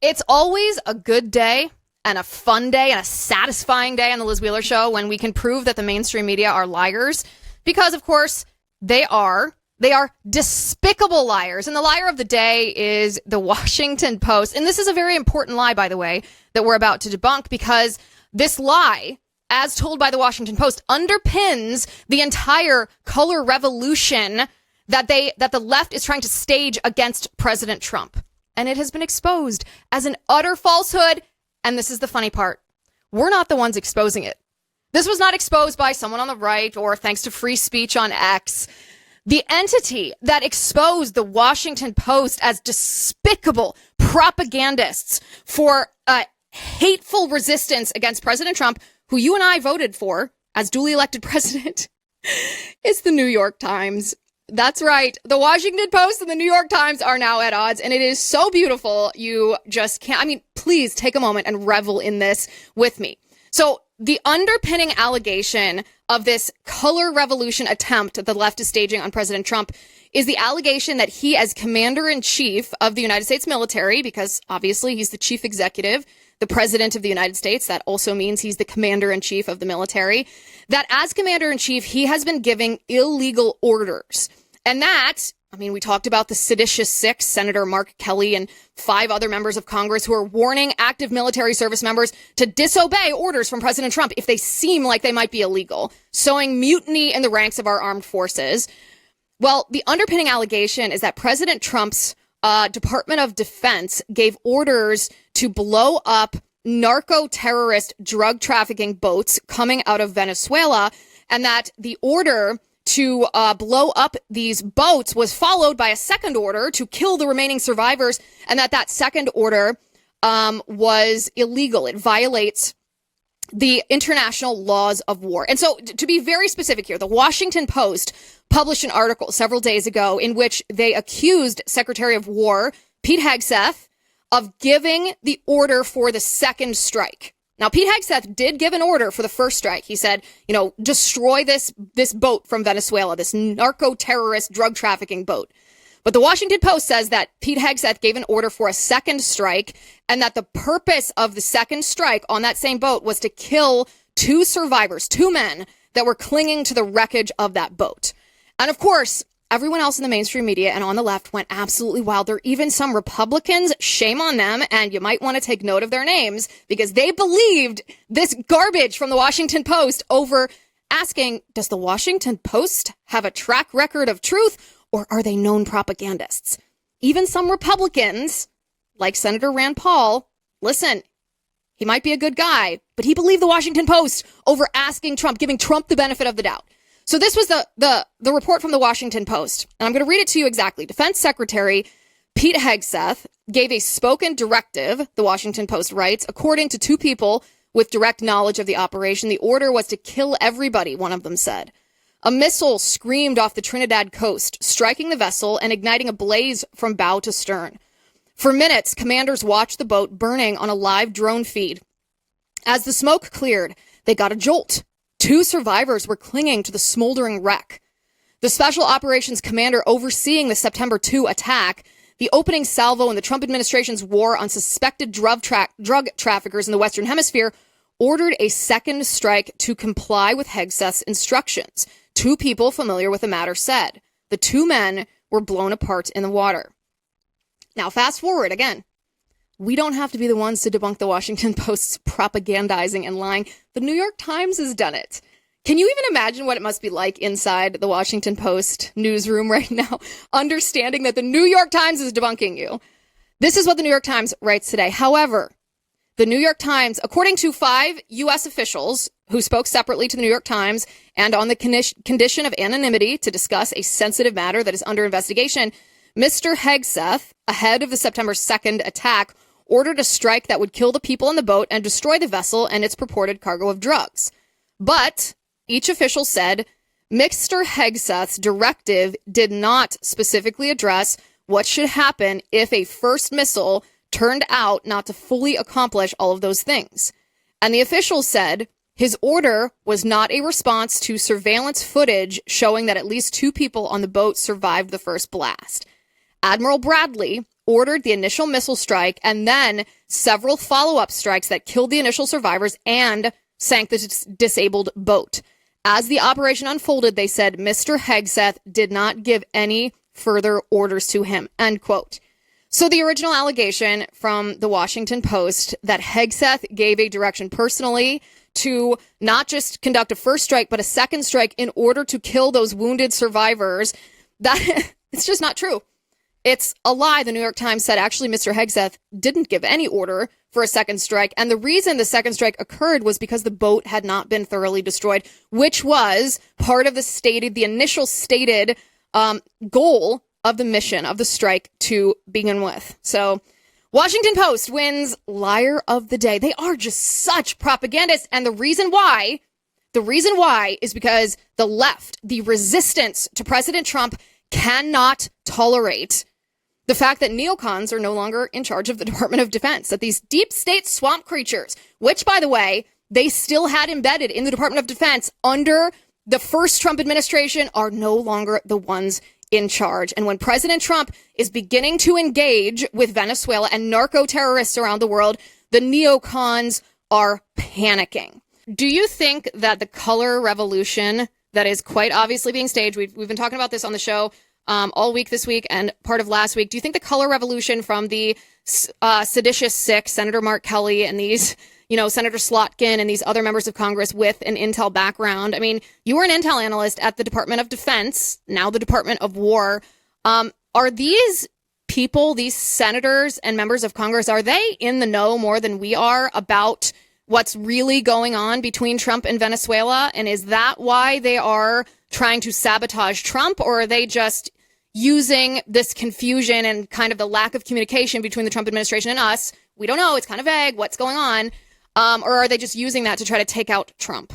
It's always a good day and a fun day and a satisfying day on the Liz Wheeler Show when we can prove that the mainstream media are liars. Because, of course, they are. They are despicable liars. And the liar of the day is the Washington Post. And this is a very important lie, by the way, that we're about to debunk, because this lie, as told by the Washington Post, underpins the entire color revolution that the left is trying to stage against President Trump. And it has been exposed as an utter falsehood. And this is the funny part. We're not the ones exposing it. This was not exposed by someone on the right or thanks to free speech on X. The entity that exposed the Washington Post as despicable propagandists for hateful resistance against President Trump, who you and I voted for as duly elected president, is the New York Times. That's right. The Washington Post and the New York Times are now at odds, and it is so beautiful. You just can't. I mean, please take a moment and revel in this with me. So the underpinning allegation of this color revolution attempt that the left is staging on President Trump is the allegation that he, as commander-in-chief of the United States military, because obviously he's the chief executive, the president of the United States, that also means he's the commander-in-chief of the military, that as commander-in-chief, he has been giving illegal orders. And that, I mean, we talked about the seditious six, Senator Mark Kelly and 5 other members of Congress who are warning active military service members to disobey orders from President Trump if they seem like they might be illegal, sowing mutiny in the ranks of our armed forces. Well, the underpinning allegation is that President Trump's Department of Defense gave orders to blow up narco-terrorist drug trafficking boats coming out of Venezuela, and that the order to blow up these boats was followed by a second order to kill the remaining survivors, and that second order was illegal. It violates the international laws of war. And so, to be very specific here, the Washington Post published an article several days ago in which they accused Secretary of War Pete Hegseth of giving the order for the second strike. Now, Pete Hegseth did give an order for the first strike. He said, destroy this boat from Venezuela, this narco-terrorist drug trafficking boat. But the Washington Post says that Pete Hegseth gave an order for a second strike, and that the purpose of the second strike on that same boat was to kill 2 survivors, 2 men that were clinging to the wreckage of that boat. And of course, everyone else in the mainstream media and on the left went absolutely wild. There are even some Republicans, shame on them, and you might want to take note of their names, because they believed this garbage from the Washington Post over asking, does the Washington Post have a track record of truth, or are they known propagandists? Even some Republicans, like Senator Rand Paul, listen, he might be a good guy, but he believed the Washington Post over asking Trump, giving Trump the benefit of the doubt. So this was the report from the Washington Post, and I'm going to read it to you exactly. Defense Secretary Pete Hegseth gave a spoken directive, the Washington Post writes, according to 2 people with direct knowledge of the operation. The order was to kill everybody, one of them said. A missile screamed off the Trinidad coast, striking the vessel and igniting a blaze from bow to stern. For minutes, commanders watched the boat burning on a live drone feed. As the smoke cleared, they got a jolt. 2 survivors were clinging to the smoldering wreck. The Special Operations Commander overseeing the September 2 attack, the opening salvo in the Trump administration's war on suspected drug traffickers in the Western Hemisphere, ordered a second strike to comply with Hegseth's instructions. 2 people familiar with the matter said. The 2 men were blown apart in the water. Now, fast forward again. We don't have to be the ones to debunk the Washington Post's propagandizing and lying. The New York Times has done it. Can you even imagine what it must be like inside the Washington Post newsroom right now, understanding that the New York Times is debunking you? This is what the New York Times writes today. However, the New York Times, according to 5 U.S. officials who spoke separately to the New York Times and on the condition of anonymity to discuss a sensitive matter that is under investigation, Mr. Hegseth, ahead of the September 2nd attack, ordered a strike that would kill the people on the boat and destroy the vessel and its purported cargo of drugs. But each official said Mr. Hegseth's directive did not specifically address what should happen if a first missile turned out not to fully accomplish all of those things. And the officials said his order was not a response to surveillance footage showing that at least 2 people on the boat survived the first blast. Admiral Bradley, ordered the initial missile strike and then several follow-up strikes that killed the initial survivors and sank the disabled boat. As the operation unfolded, they said Mr. Hegseth did not give any further orders to him, end quote. So the original allegation from the Washington Post that Hegseth gave a direction personally to not just conduct a first strike, but a second strike in order to kill those wounded survivors, that it's just not true. It's a lie. The New York Times said actually Mr. Hegseth didn't give any order for a second strike. And the reason the second strike occurred was because the boat had not been thoroughly destroyed, which was part of the initial stated goal of the mission of the strike to begin with. So Washington Post wins Liar of the Day. They are just such propagandists. And the reason why is because the left, the resistance to President Trump, cannot tolerate the fact that neocons are no longer in charge of the Department of Defense, that these deep state swamp creatures, which, by the way, they still had embedded in the Department of Defense under the first Trump administration, are no longer the ones in charge. And when President Trump is beginning to engage with Venezuela and narco-terrorists around the world, the neocons are panicking. Do you think that the color revolution that is quite obviously being staged, we've been talking about this on the show all week this week and part of last week, do you think the color revolution from the seditious six, Senator Mark Kelly and these, Senator Slotkin and these other members of Congress with an intel background, I mean, you were an intel analyst at the Department of Defense, now the Department of War, are these people, these senators and members of Congress, are they in the know more than we are about what's really going on between Trump and Venezuela? And is that why they are trying to sabotage Trump, or are they just using this confusion and kind of the lack of communication between the Trump administration and us? We don't know. It's kind of vague. What's going on? Or are they just using that to try to take out Trump?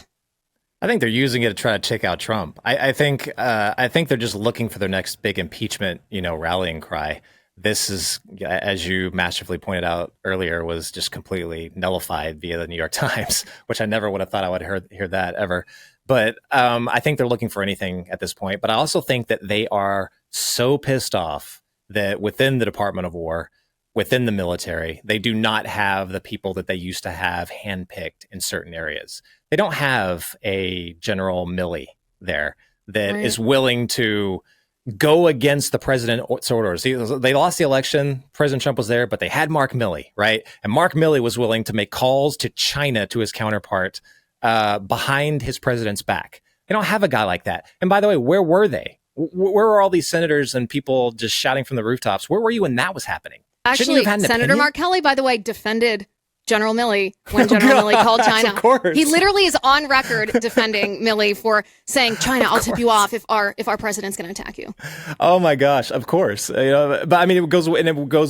I think they're using it to try to take out Trump. I think they're just looking for their next big impeachment, rallying cry. This is, as you masterfully pointed out earlier, was just completely nullified via the New York Times, which I never would have thought I would hear that ever. But I think they're looking for anything at this point. But I also think that they are so pissed off that within the Department of War, within the military, they do not have the people that they used to have handpicked in certain areas. They don't have a General Milley there that is willing to go against the president's orders. They lost the election. President Trump was there, but they had Mark Milley, right? And Mark Milley was willing to make calls to China, to his counterpart, behind his president's back. They don't have a guy like that. And by the way, where were they? Where were all these senators and people just shouting from the rooftops? Where were you when that was happening? Actually, Senator Mark Kelly, by the way, defended General Milley when General Milley called China. Of course. He literally is on record defending Milley for saying, China, I'll tip you off if our president's going to attack you. Oh my gosh, of course. But I mean, it goes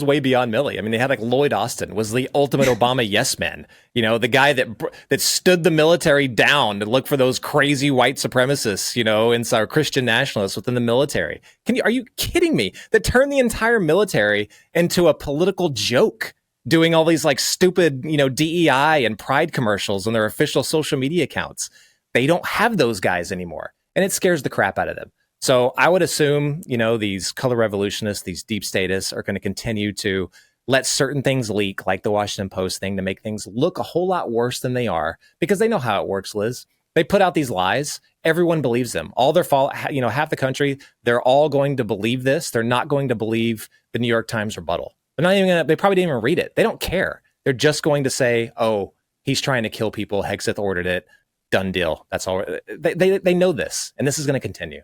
way beyond Milley. I mean, they had like Lloyd Austin was the ultimate Obama yes man. The guy that stood the military down to look for those crazy white supremacists, and our Christian nationalists within the military. Are you kidding me? That turned the entire military into a political joke, doing all these like stupid, DEI and pride commercials on their official social media accounts. They don't have those guys anymore. And it scares the crap out of them. So I would assume, these color revolutionists, these deep statists are going to continue to let certain things leak, like the Washington Post thing, to make things look a whole lot worse than they are, because they know how it works, Liz. They put out these lies. Everyone believes them. All their half the country, they're all going to believe this. They're not going to believe the New York Times rebuttal. They probably didn't even read it. They don't care. They're just going to say, oh, he's trying to kill people. Hegseth ordered it. Done deal. That's all. They know this, and this is going to continue.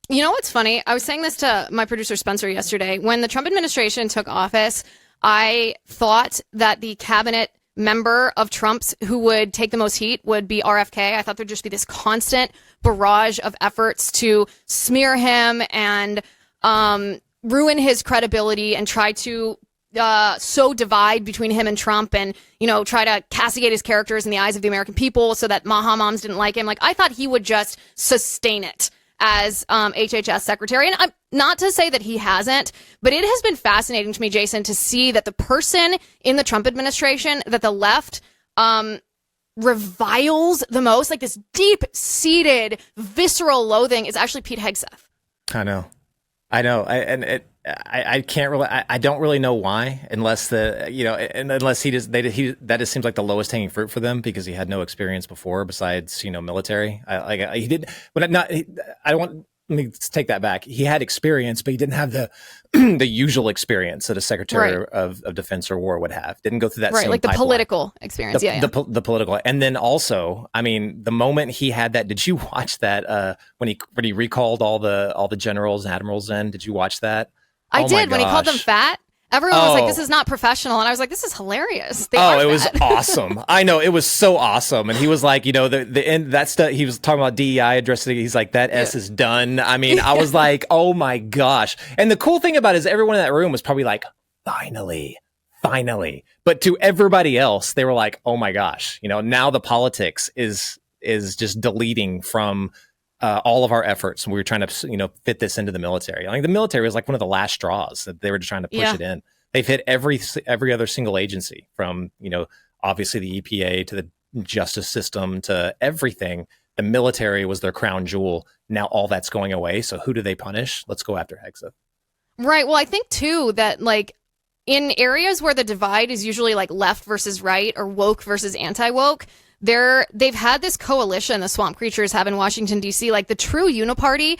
You know what's funny? I was saying this to my producer Spencer yesterday. When the Trump administration took office, I thought that the cabinet member of Trump's who would take the most heat would be RFK. I thought there'd just be this constant barrage of efforts to smear him and ruin his credibility and try to sow divide between him and Trump and, try to castigate his characters in the eyes of the American people so that Maha moms didn't like him. Like, I thought he would just sustain it as HHS secretary. And I'm not to say that he hasn't, but it has been fascinating to me, Jason, to see that the person in the Trump administration that the left reviles the most, like this deep-seated, visceral loathing, is actually Pete Hegseth. I know. And I can't really, I don't really know why, unless unless that just seems like the lowest hanging fruit for them because he had no experience before besides, military. He didn't, but not, I don't want, let me take that back. He had experience, but he didn't have the the usual experience that a Secretary of Defense or War would have. Didn't go through that same like the pipeline. political experience. The political, and then also, I mean, the moment he had that, did you watch that when he recalled all the generals and admirals in? Did you watch that? I did. When he called them fat, everyone was like, "This is not professional," and I was like, "This is hilarious." It was awesome. I know, it was so awesome. And he was like, the end, that stuff. He was talking about DEI, addressing. He's like, that S is done. I mean, I was like, oh my gosh. And the cool thing about it is, everyone in that room was probably like, finally. But to everybody else, they were like, oh my gosh. Now the politics is just deleting from all of our efforts. We were trying to, fit this into the military. I think the military was like one of the last straws that they were just trying to push it in. They've hit every other single agency, from, obviously the EPA to the justice system to everything. The military was their crown jewel. Now all that's going away. So who do they punish? Let's go after Hegseth. Right. Well, I think too that like in areas where the divide is usually like left versus right or woke versus anti-woke, they've had this coalition the Swamp Creatures have in Washington, D.C., like the true Uniparty.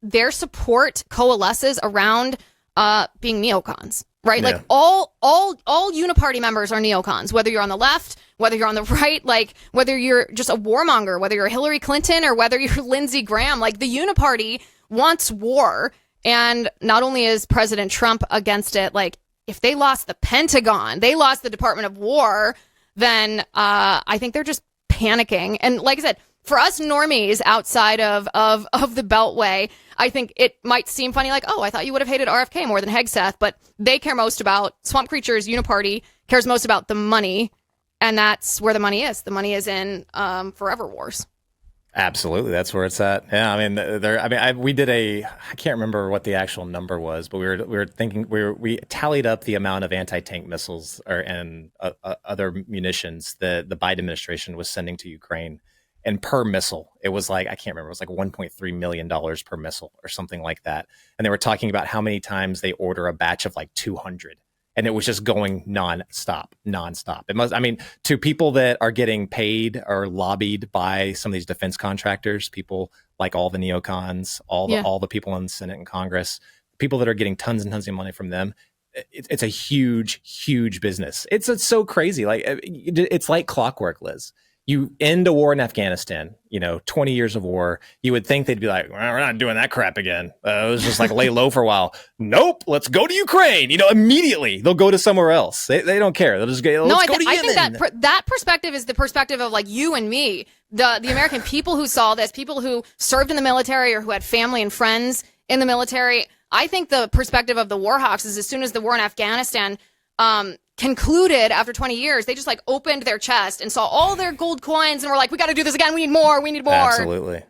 Their support coalesces around being neocons, right? Yeah. Like all Uniparty members are neocons, whether you're on the left, whether you're on the right, like whether you're just a warmonger, whether you're Hillary Clinton or whether you're Lindsey Graham. Like the Uniparty wants war. And not only is President Trump against it, like if they lost the Pentagon, they lost the Department of War, then I think they're just panicking. And like I said, for us normies outside of the Beltway, I think it might seem funny, like, oh, I thought you would have hated RFK more than Hegseth, but they care most about Swamp Creatures. Uniparty cares most about the money, and that's where the money is. The money is in forever wars. Absolutely, that's where it's at. Yeah, I mean, we did I can't remember what the actual number was, but we were thinking we tallied up the amount of anti-tank missiles and other munitions that the Biden administration was sending to Ukraine, and per missile, it was like, I can't remember, it was like $1.3 million per missile or something like that. And they were talking about how many times they order a batch of like 200. And it was just going nonstop. It must, I mean, to people that are getting paid or lobbied by some of these defense contractors, people like all the neocons, all the people in the Senate and Congress, people that are getting tons and tons of money from them, it's a huge business. It's so crazy. Like, it's like clockwork, Liz. You end a war in Afghanistan, 20 years of war. You would think they'd be like, well, we're not doing that crap again. It was just like lay low for a while. Nope, let's go to Ukraine. Immediately they'll go to somewhere else. They don't care. They'll just go. Let's go to Yemen. I think that perspective is the perspective of like you and me, the American people who saw this, people who served in the military or who had family and friends in the military. I think the perspective of the war hawks is as soon as the war in Afghanistan concluded after 20 years, they just like opened their chest and saw all their gold coins and were like, we got to do this again. We need more. Absolutely.